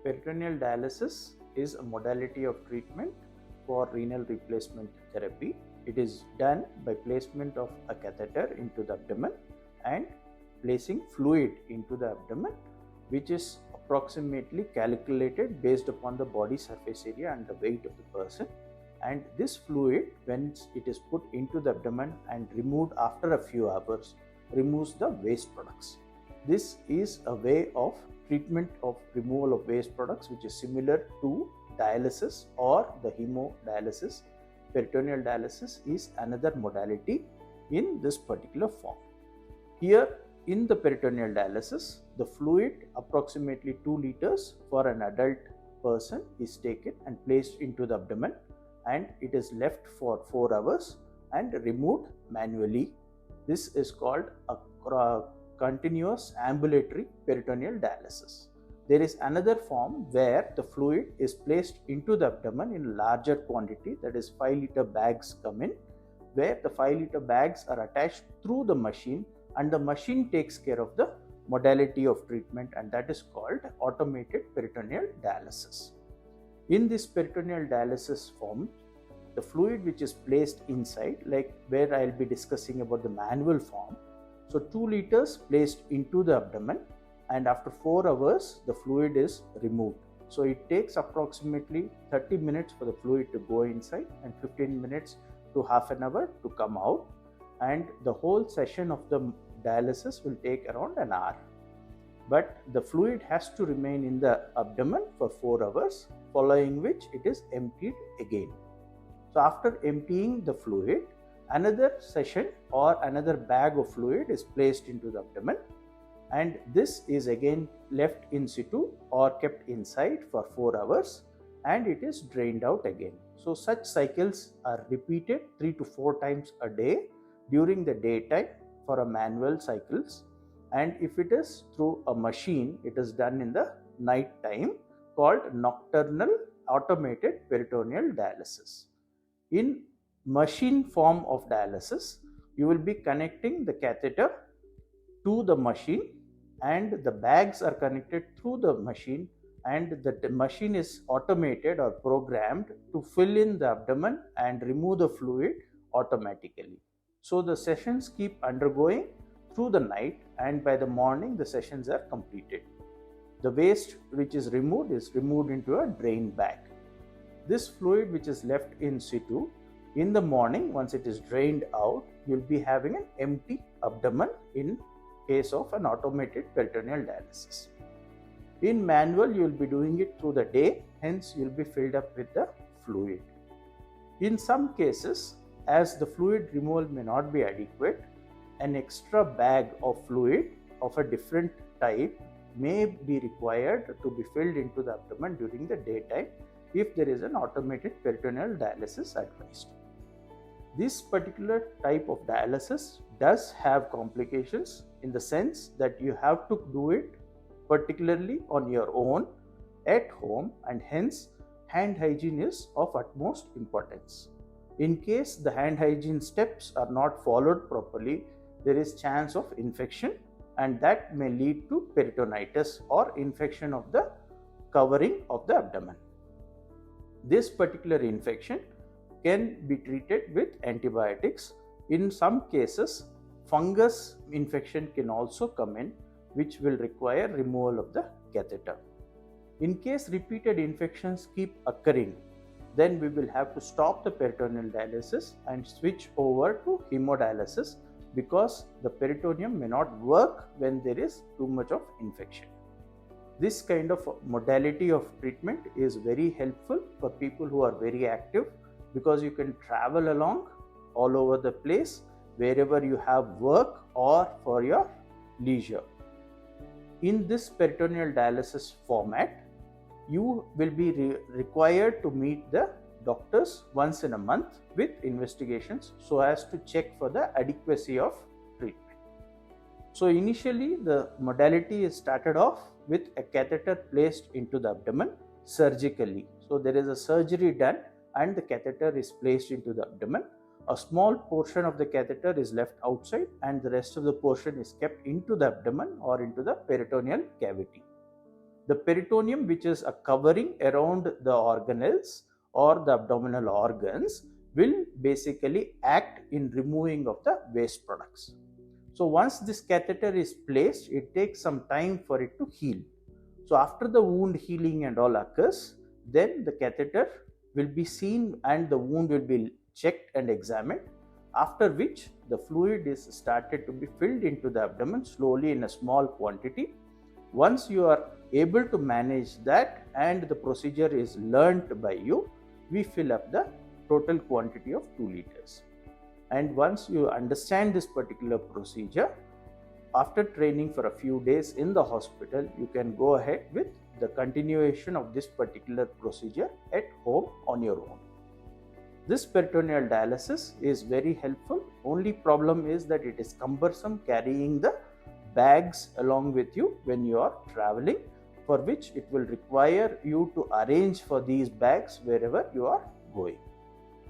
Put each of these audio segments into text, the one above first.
Peritoneal dialysis is a modality of treatment for renal replacement therapy. It is done by placement of a catheter into the abdomen and placing fluid into the abdomen, which is approximately calculated based upon the body surface area and the weight of the person. And this fluid, when it is put into the abdomen and removed after a few hours, removes the waste products. This is a way of treatment of removal of waste products which is similar to dialysis or the hemodialysis. Peritoneal dialysis is another modality in this particular form. Here in the peritoneal dialysis, the fluid, approximately 2 liters for an adult person, is taken and placed into the abdomen, and it is left for 4 hours and removed manually. This is called a continuous ambulatory peritoneal dialysis. There is another form where the fluid is placed into the abdomen in larger quantity, that is 5-liter bags come in, where the 5-liter bags are attached through the machine and the machine takes care of the modality of treatment, and that is called automated peritoneal dialysis. In this peritoneal dialysis form, the fluid which is placed inside, like where I will be discussing about the manual form, so 2 liters placed into the abdomen, and after 4 hours the fluid is removed. So it takes approximately 30 minutes for the fluid to go inside and 15 minutes to half an hour to come out, and the whole session of the dialysis will take around an hour. But the fluid has to remain in the abdomen for 4 hours, following which it is emptied again. So after emptying the fluid, another session or another bag of fluid is placed into the abdomen, and this is again left in situ or kept inside for 4 hours, and it is drained out again. So such cycles are repeated 3 to 4 times a day during the daytime for a manual cycles, and if it is through a machine, it is done in the night time, called nocturnal automated peritoneal dialysis. In machine form of dialysis, you will be connecting the catheter to the machine, and the bags are connected through the machine, and the machine is automated or programmed to fill in the abdomen and remove the fluid automatically. So the sessions keep undergoing through the night, and by the morning the sessions are completed. The waste which is removed into a drain bag. This fluid which is left in situ, in the morning, once it is drained out, you will be having an empty abdomen in case of an automated peritoneal dialysis. In manual, you will be doing it through the day, hence you will be filled up with the fluid. In some cases, as the fluid removal may not be adequate, an extra bag of fluid of a different type may be required to be filled into the abdomen during the daytime if there is an automated peritoneal dialysis advised. This particular type of dialysis does have complications in the sense that you have to do it particularly on your own at home, and hence hand hygiene is of utmost importance. In case the hand hygiene steps are not followed properly, there is chance of infection, and that may lead to peritonitis or infection of the covering of the abdomen. This particular infection can be treated with antibiotics. In some cases, fungus infection can also come in, which will require removal of the catheter. In case repeated infections keep occurring, then we will have to stop the peritoneal dialysis and switch over to hemodialysis, because the peritoneum may not work when there is too much of infection. This kind of modality of treatment is very helpful for people who are very active, because you can travel along all over the place wherever you have work or for your leisure. In this peritoneal dialysis format, you will be required to meet the doctors once in a month with investigations so as to check for the adequacy of treatment. So initially the modality is started off with a catheter placed into the abdomen surgically. So there is a surgery done and the catheter is placed into the abdomen. A small portion of the catheter is left outside and the rest of the portion is kept into the abdomen or into the peritoneal cavity. The peritoneum, which is a covering around the organelles or the abdominal organs, will basically act in removing of the waste products. So once this catheter is placed, it takes some time for it to heal. So after the wound healing and all occurs, then the catheter will be seen and the wound will be checked and examined, after which the fluid is started to be filled into the abdomen slowly in a small quantity. Once you are able to manage that and the procedure is learnt by you, we fill up the total quantity of 2 liters. And once you understand this particular procedure, after training for a few days in the hospital, you can go ahead with the continuation of this particular procedure at home on your own. This peritoneal dialysis is very helpful. Only problem is that it is cumbersome carrying the bags along with you when you are traveling, for which it will require you to arrange for these bags wherever you are going.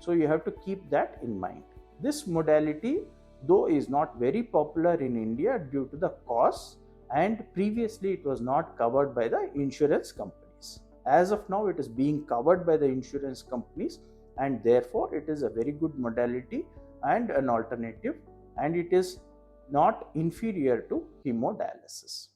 So you have to keep that in mind. This modality, though, is not very popular in India due to the cost, and previously it was not covered by the insurance companies. As of now, it is being covered by the insurance companies, and therefore it is a very good modality and an alternative, and it is not inferior to hemodialysis.